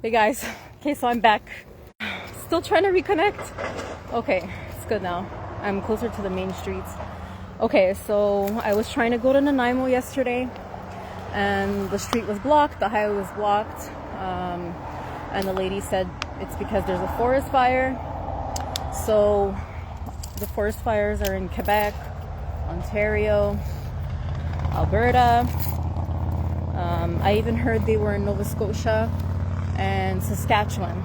Hey guys, okay, so I'm back. Still trying to reconnect. Okay, it's good now. I'm closer to the main streets. Okay, so I was trying to go to Nanaimo yesterday, and the street was blocked, the highway was blocked, and the lady said it's because there's a forest fire. So the forest fires are in Quebec, Ontario, Alberta. I even heard they were in Nova Scotia and Saskatchewan.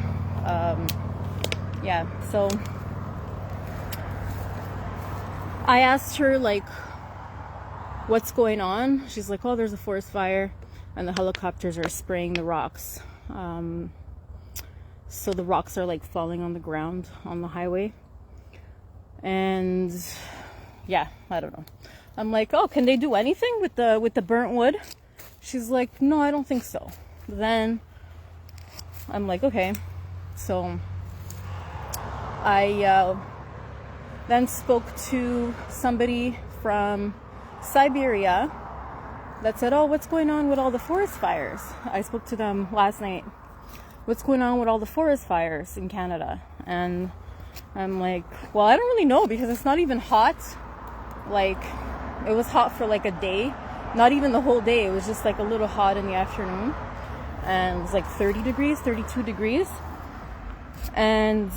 Yeah, so I asked her, like, what's going on? She's like, oh, there's a forest fire and the helicopters are spraying the rocks. So the rocks are like falling on the ground on the highway. And yeah, I don't know. I'm like, oh, can they do anything with the burnt wood? She's like, no, I don't think so. Then I'm like, okay. So I then spoke to somebody from Siberia that said, oh, what's going on with all the forest fires? I spoke to them last night. What's going on with all the forest fires in Canada? And I'm like, well, I don't really know, because it's not even hot. Like, it was hot for like a day. Not even the whole day. It was just like a little hot in the afternoon. And it was like 30 degrees, 32 degrees. And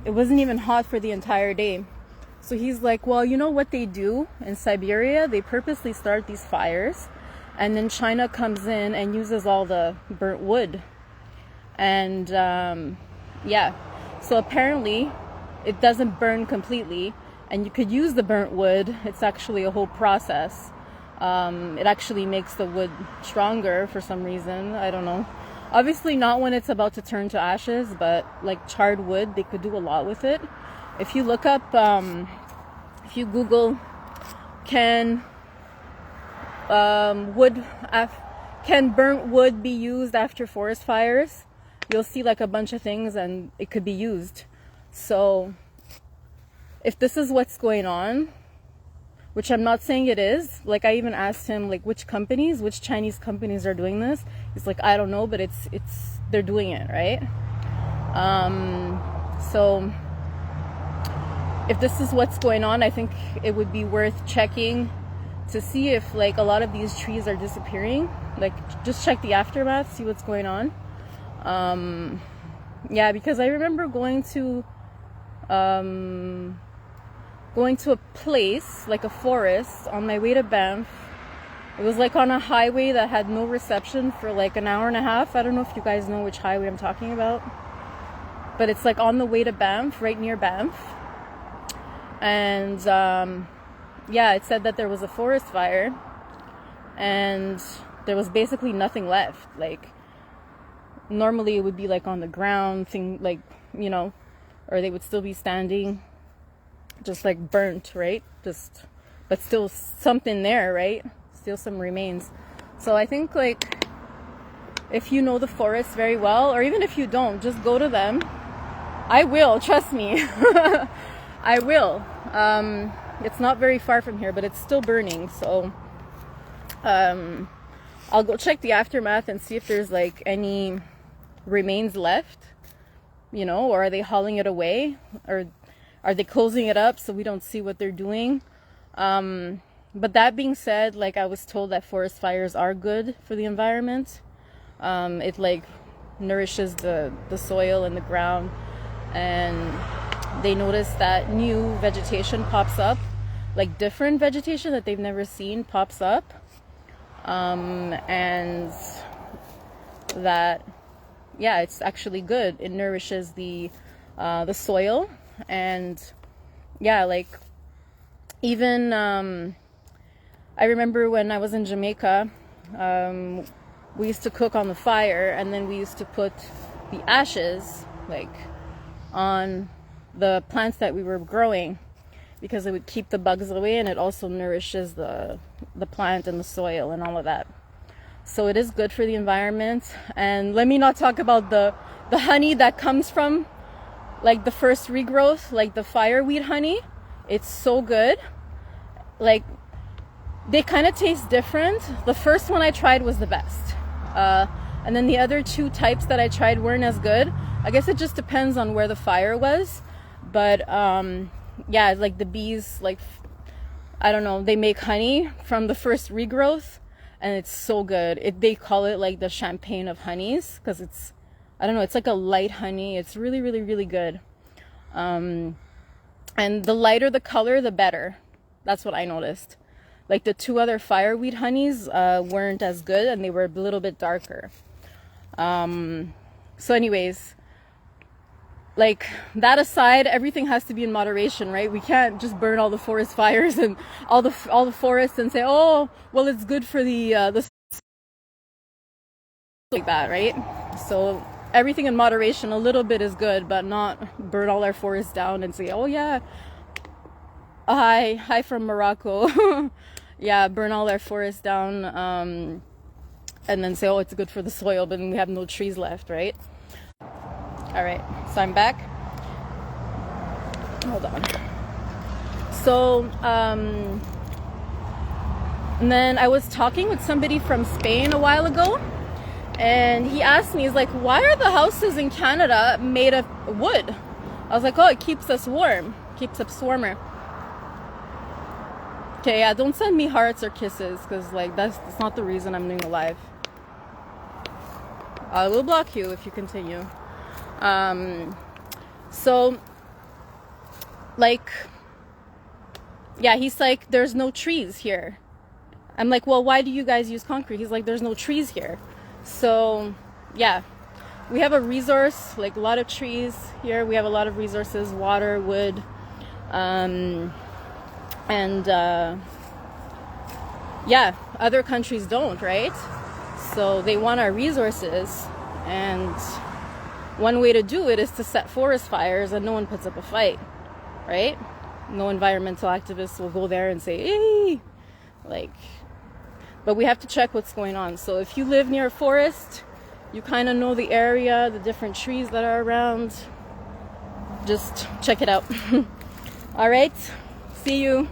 it wasn't even hot for the entire day. So he's like, well, you know what they do in Siberia? They purposely start these fires, and then China comes in and uses all the burnt wood. And yeah, so apparently it doesn't burn completely, and you could use the burnt wood. It's actually a whole process. It actually makes the wood stronger for some reason. I don't know. Obviously not when it's about to turn to ashes, but like charred wood, they could do a lot with it. If you look up, if you Google, can burnt wood be used after forest fires? You'll see like a bunch of things, and it could be used. So if this is what's going on, which I'm not saying it is, like I even asked him like which Chinese companies are doing this. He's like, I don't know, but it's they're doing it, right? So if this is what's going on, I think it would be worth checking to see if like a lot of these trees are disappearing. Like, just check the aftermath, see what's going on. Yeah, because I remember going to a place, like a forest, on my way to Banff. It was like on a highway that had no reception for like an hour and a half. I don't know if you guys know which highway I'm talking about, but it's like on the way to Banff, right near Banff. And yeah, it said that there was a forest fire and there was basically nothing left. Like, normally it would be like on the ground thing, like, you know, or they would still be standing, just like burnt, right? Just, but still something there, right? Still some remains. So I think like if you know the forest very well, or even if you don't, just go to them. I will, trust me. I will. It's not very far from here, but it's still burning. So I'll go check the aftermath and see if there's like any remains left, you know, or are they hauling it away, or are they closing it up so we don't see what they're doing? But that being said, like, I was told that forest fires are good for the environment. It like nourishes the soil and the ground, and they notice that new vegetation pops up, like different vegetation that they've never seen pops up, and that, yeah, it's actually good. It nourishes the soil. And yeah, like even I remember when I was in Jamaica, we used to cook on the fire, and then we used to put the ashes like on the plants that we were growing, because it would keep the bugs away, and it also nourishes the plant and the soil and all of that. So it is good for the environment. And let me not talk about the honey that comes from like the first regrowth, like the fireweed honey. It's so good. Like, they kind of taste different. The first one I tried was the best. And then the other two types that I tried weren't as good. I guess it just depends on where the fire was. But yeah, like the bees, like, I don't know, they make honey from the first regrowth, and it's so good. They call it like the champagne of honeys, because it's, I don't know, it's like a light honey. It's really, really, really good. And the lighter the color, the better. That's what I noticed. Like the two other fireweed honeys weren't as good, and they were a little bit darker. So anyways, like, that aside, everything has to be in moderation, right? We can't just burn all the forest fires and all the forests and say, oh, well, it's good for the like that, right? So everything in moderation. A little bit is good, but not burn all our forests down and say, oh yeah, hi from Morocco. Yeah, burn all our forests down, and then say, oh, it's good for the soil, but then we have no trees left, right? All right, so I'm back. Hold on. So, and then I was talking with somebody from Spain a while ago, and he asked me, he's like, why are the houses in Canada made of wood? I was like, oh, it keeps us warm, keeps us warmer. Okay, yeah, don't send me hearts or kisses, because like that's not the reason I'm doing a live. I will block you if you continue. So, like, yeah, he's like, there's no trees here. I'm like, well, why do you guys use concrete? He's like, there's no trees here. So, yeah, we have a resource, like a lot of trees here. We have a lot of resources, water, wood, and yeah, other countries don't, right? So they want our resources, and one way to do it is to set forest fires, and no one puts up a fight, right? No environmental activists will go there and say, hey, like, but we have to check what's going on. So if you live near a forest, you kind of know the area, the different trees that are around, just check it out. All right, see you.